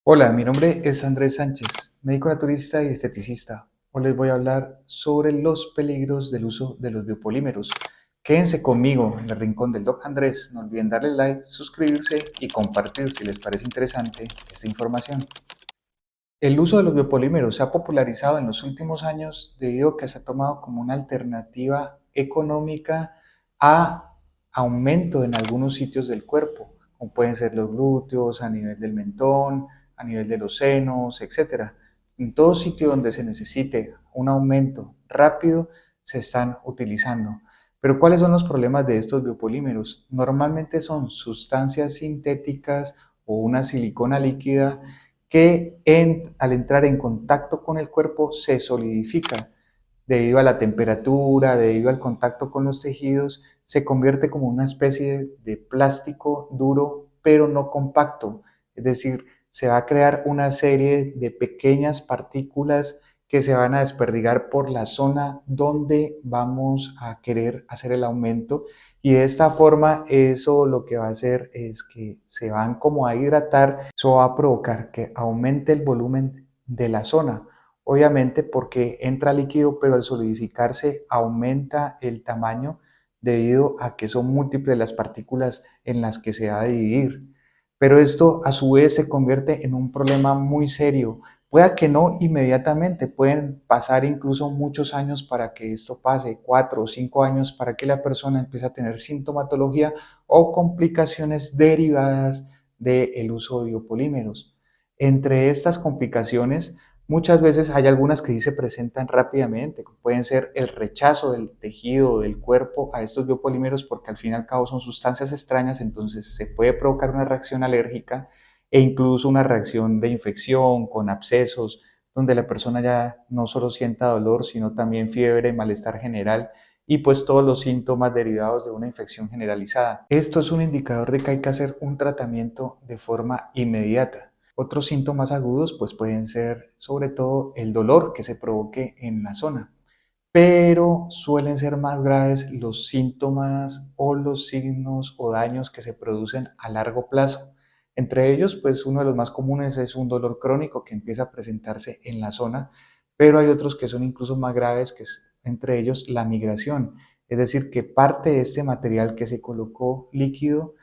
Hola, mi nombre es Andrés Sánchez, médico naturista y esteticista. Hoy les voy a hablar sobre los peligros del uso de los biopolímeros. Quédense conmigo en el rincón del Doc Andrés. No olviden darle like, suscribirse y compartir si les parece interesante esta información. El uso de los biopolímeros se ha popularizado en los últimos años debido a que se ha tomado como una alternativa económica a aumento en algunos sitios del cuerpo, como pueden ser los glúteos, a nivel del mentón, a nivel de los senos, etcétera. En todo sitio donde se necesite un aumento rápido, se están utilizando. Pero ¿cuáles son los problemas de estos biopolímeros? Normalmente son sustancias sintéticas o una silicona líquida que al entrar en contacto con el cuerpo se solidifica debido a la temperatura, debido al contacto con los tejidos, se convierte como una especie de plástico duro, pero no compacto. Es decir, se va a crear una serie de pequeñas partículas que se van a desperdigar por la zona donde vamos a querer hacer el aumento, y de esta forma eso lo que va a hacer es que se van como a hidratar. Eso va a provocar que aumente el volumen de la zona, obviamente porque entra líquido, pero al solidificarse aumenta el tamaño debido a que son múltiples las partículas en las que se va a dividir. Pero esto a su vez se convierte en un problema muy serio. Pueda que no inmediatamente, pueden pasar incluso muchos años para que esto pase, 4 o 5 años, para que la persona empiece a tener sintomatología o complicaciones derivadas del uso de biopolímeros. Entre estas complicaciones, muchas veces hay algunas que sí se presentan rápidamente, pueden ser el rechazo del tejido o del cuerpo a estos biopolímeros, porque al fin y al cabo son sustancias extrañas, entonces se puede provocar una reacción alérgica e incluso una reacción de infección con abscesos, donde la persona ya no solo sienta dolor, sino también fiebre, malestar general y pues todos los síntomas derivados de una infección generalizada. Esto es un indicador de que hay que hacer un tratamiento de forma inmediata. Otros síntomas agudos pues pueden ser sobre todo el dolor que se provoque en la zona, pero suelen ser más graves los síntomas o los signos o daños que se producen a largo plazo. Entre ellos, pues uno de los más comunes es un dolor crónico que empieza a presentarse en la zona, pero hay otros que son incluso más graves, que es entre ellos la migración, es decir, que parte de este material que se colocó líquido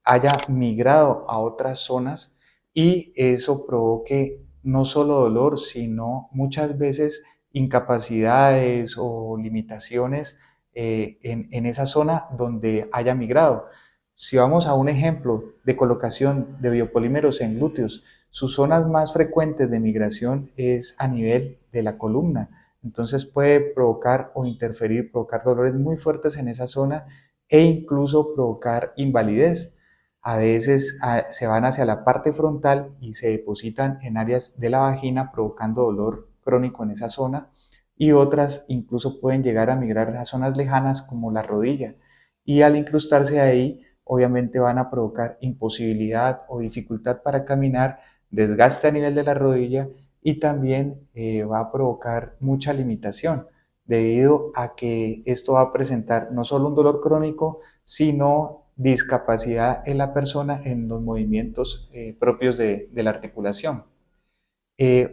haya migrado a otras zonas y eso provoque no solo dolor, sino muchas veces incapacidades o limitaciones en esa zona donde haya migrado. Si vamos a un ejemplo de colocación de biopolímeros en glúteos, sus zonas más frecuentes de migración es a nivel de la columna. Entonces puede provocar o interferir, provocar dolores muy fuertes en esa zona e incluso provocar invalidez. A veces se van hacia la parte frontal y se depositan en áreas de la vagina provocando dolor crónico en esa zona, y otras incluso pueden llegar a migrar a zonas lejanas como la rodilla, y al incrustarse ahí obviamente van a provocar imposibilidad o dificultad para caminar, desgaste a nivel de la rodilla, y también va a provocar mucha limitación debido a que esto va a presentar no solo un dolor crónico, sino discapacidad en la persona en los movimientos propios de la articulación.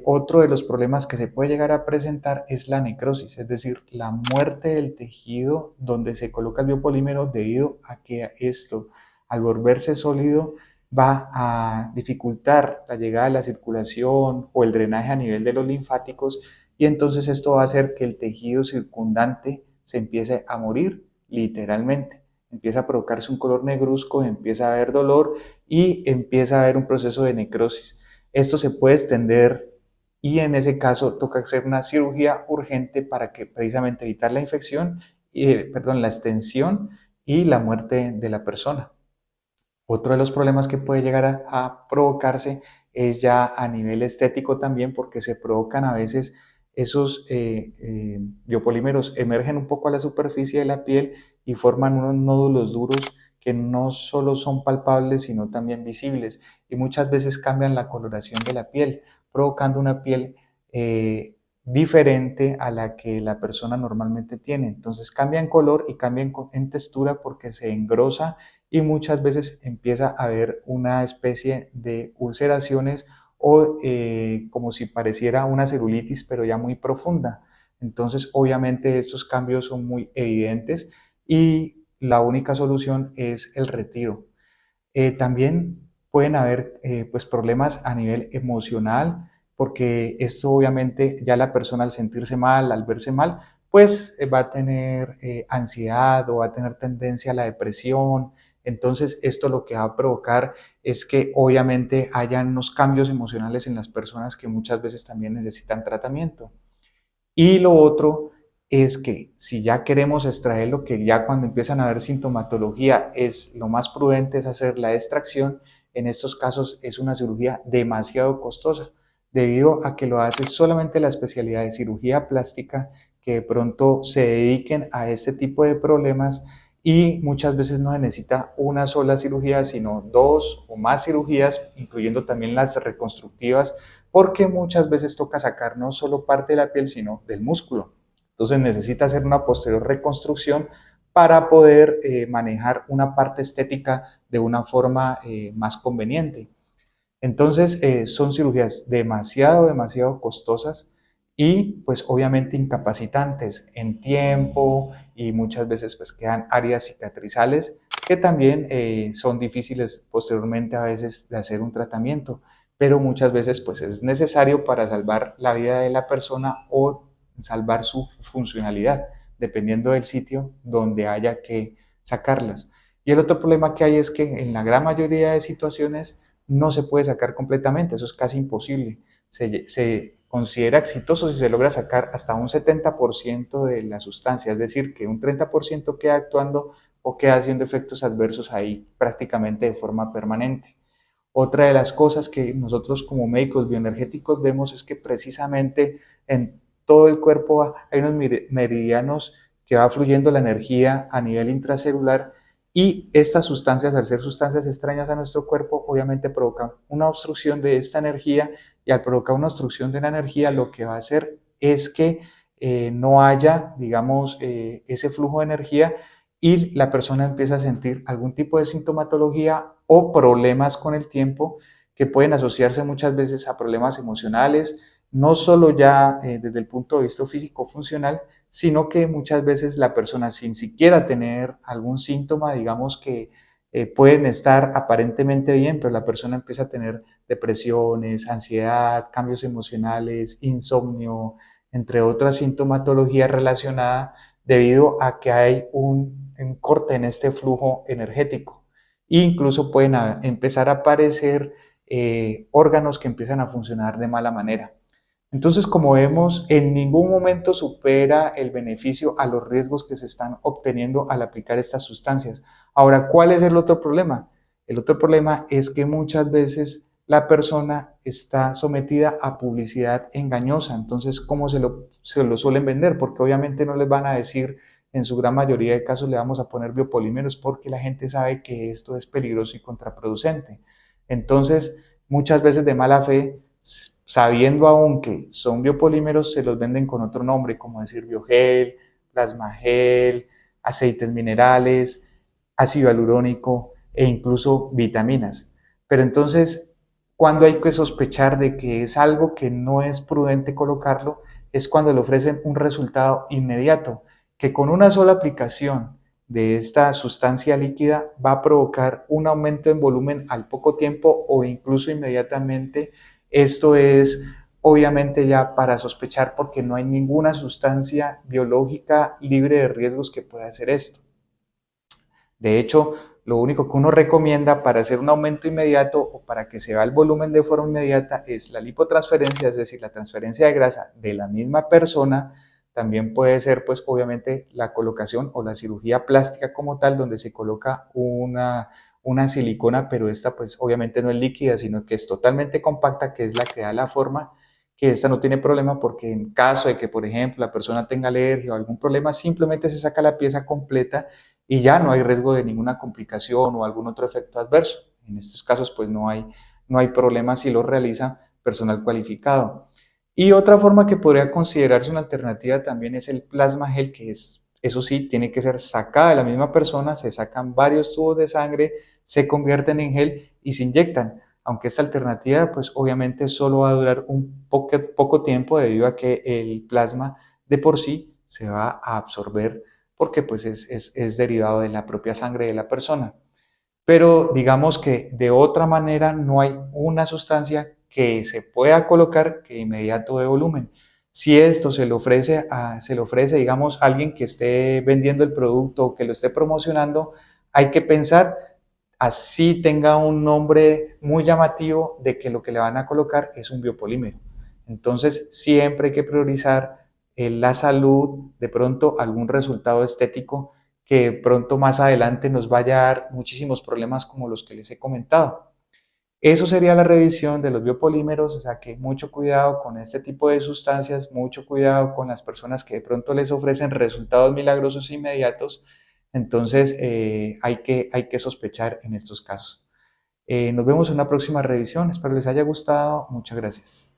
Otro de los problemas que se puede llegar a presentar es la necrosis, es decir, la muerte del tejido donde se coloca el biopolímero, debido a que esto, al volverse sólido, va a dificultar la llegada de la circulación o el drenaje a nivel de los linfáticos, y entonces esto va a hacer que el tejido circundante se empiece a morir literalmente. Empieza a provocarse un color negruzco, empieza a haber dolor y empieza a haber un proceso de necrosis. Esto se puede extender y en ese caso toca hacer una cirugía urgente para que precisamente evitar la infección, la extensión y la muerte de la persona. Otro de los problemas que puede llegar a provocarse es ya a nivel estético también, porque se provocan a veces esos biopolímeros, emergen un poco a la superficie de la piel y forman unos nódulos duros que no solo son palpables, sino también visibles, y muchas veces cambian la coloración de la piel, provocando una piel diferente a la que la persona normalmente tiene. Entonces cambian color y cambian en textura porque se engrosa, y muchas veces empieza a haber una especie de ulceraciones o como si pareciera una celulitis, pero ya muy profunda. Entonces, obviamente estos cambios son muy evidentes y la única solución es el retiro. También pueden haber pues problemas a nivel emocional, porque esto obviamente ya la persona al sentirse mal, al verse mal, pues va a tener ansiedad o va a tener tendencia a la depresión. Entonces esto lo que va a provocar es que obviamente hayan unos cambios emocionales en las personas que muchas veces también necesitan tratamiento. Y lo otro es que si ya queremos extraerlo, que ya cuando empiezan a haber sintomatología es lo más prudente es hacer la extracción, en estos casos es una cirugía demasiado costosa, debido a que lo hace solamente la especialidad de cirugía plástica, que de pronto se dediquen a este tipo de problemas y muchas veces no se necesita una sola cirugía, sino dos o más cirugías, incluyendo también las reconstructivas, porque muchas veces toca sacar no solo parte de la piel, sino del músculo. Entonces necesita hacer una posterior reconstrucción para poder manejar una parte estética de una forma más conveniente. Entonces son cirugías demasiado costosas y pues obviamente incapacitantes en tiempo y muchas veces pues quedan áreas cicatrizales que también son difíciles posteriormente a veces de hacer un tratamiento, pero muchas veces pues es necesario para salvar la vida de la persona o salvar su funcionalidad, dependiendo del sitio donde haya que sacarlas. Y el otro problema que hay es que en la gran mayoría de situaciones no se puede sacar completamente, eso es casi imposible. Se considera exitoso si se logra sacar hasta un 70% de la sustancia, es decir, que un 30% queda actuando o queda haciendo efectos adversos ahí prácticamente de forma permanente. Otra de las cosas que nosotros como médicos bioenergéticos vemos es que precisamente en todo el cuerpo hay unos meridianos que va fluyendo la energía a nivel intracelular y estas sustancias, al ser sustancias extrañas a nuestro cuerpo, obviamente provocan una obstrucción de esta energía y al provocar una obstrucción de la energía lo que va a hacer es que no haya, digamos, ese flujo de energía y la persona empieza a sentir algún tipo de sintomatología o problemas con el tiempo que pueden asociarse muchas veces a problemas emocionales, no solo ya desde el punto de vista físico funcional, sino que muchas veces la persona sin siquiera tener algún síntoma, digamos que pueden estar aparentemente bien, pero la persona empieza a tener depresiones, ansiedad, cambios emocionales, insomnio, entre otras sintomatologías relacionadas debido a que hay un corte en este flujo energético. E incluso pueden empezar a aparecer órganos que empiezan a funcionar de mala manera. Entonces, como vemos, en ningún momento supera el beneficio a los riesgos que se están obteniendo al aplicar estas sustancias. Ahora, ¿cuál es el otro problema? El otro problema es que muchas veces la persona está sometida a publicidad engañosa. Entonces, ¿cómo se lo suelen vender? Porque obviamente no les van a decir, en su gran mayoría de casos le vamos a poner biopolímeros porque la gente sabe que esto es peligroso y contraproducente. Entonces, muchas veces de mala fe, sabiendo aún que son biopolímeros, se los venden con otro nombre, como decir biogel, plasmagel, aceites minerales, ácido hialurónico e incluso vitaminas. Pero entonces, cuando hay que sospechar de que es algo que no es prudente colocarlo, es cuando le ofrecen un resultado inmediato, que con una sola aplicación de esta sustancia líquida va a provocar un aumento en volumen al poco tiempo o incluso inmediatamente. Esto es obviamente ya para sospechar porque no hay ninguna sustancia biológica libre de riesgos que pueda hacer esto. De hecho, lo único que uno recomienda para hacer un aumento inmediato o para que se vea el volumen de forma inmediata es la lipotransferencia, es decir, la transferencia de grasa de la misma persona. También puede ser, pues, obviamente, la colocación o la cirugía plástica como tal, donde se coloca una silicona, pero esta, pues, obviamente no es líquida, sino que es totalmente compacta, que es la que da la forma, que esta no tiene problema porque en caso de que, por ejemplo, la persona tenga alergia o algún problema, simplemente se saca la pieza completa y ya no hay riesgo de ninguna complicación o algún otro efecto adverso. En estos casos, pues no hay problema si lo realiza personal cualificado. Y otra forma que podría considerarse una alternativa también es el plasma gel, que es, eso sí, tiene que ser sacada de la misma persona, se sacan varios tubos de sangre, se convierten en gel y se inyectan. aunque esta alternativa pues obviamente solo va a durar un poco tiempo debido a que el plasma de por sí se va a absorber porque pues es derivado de la propia sangre de la persona. Pero digamos que de otra manera no hay una sustancia que se pueda colocar que de inmediato de volumen. Si esto se le ofrece, digamos, a alguien que esté vendiendo el producto o que lo esté promocionando, hay que pensar así tenga un nombre muy llamativo de que lo que le van a colocar es un biopolímero. Entonces, siempre hay que priorizar la salud, de pronto algún resultado estético que pronto más adelante nos vaya a dar muchísimos problemas como los que les he comentado. Eso sería la revisión de los biopolímeros, o sea que mucho cuidado con este tipo de sustancias, mucho cuidado con las personas que de pronto les ofrecen resultados milagrosos inmediatos, entonces hay que sospechar en estos casos. Nos vemos en una próxima revisión, espero les haya gustado, muchas gracias.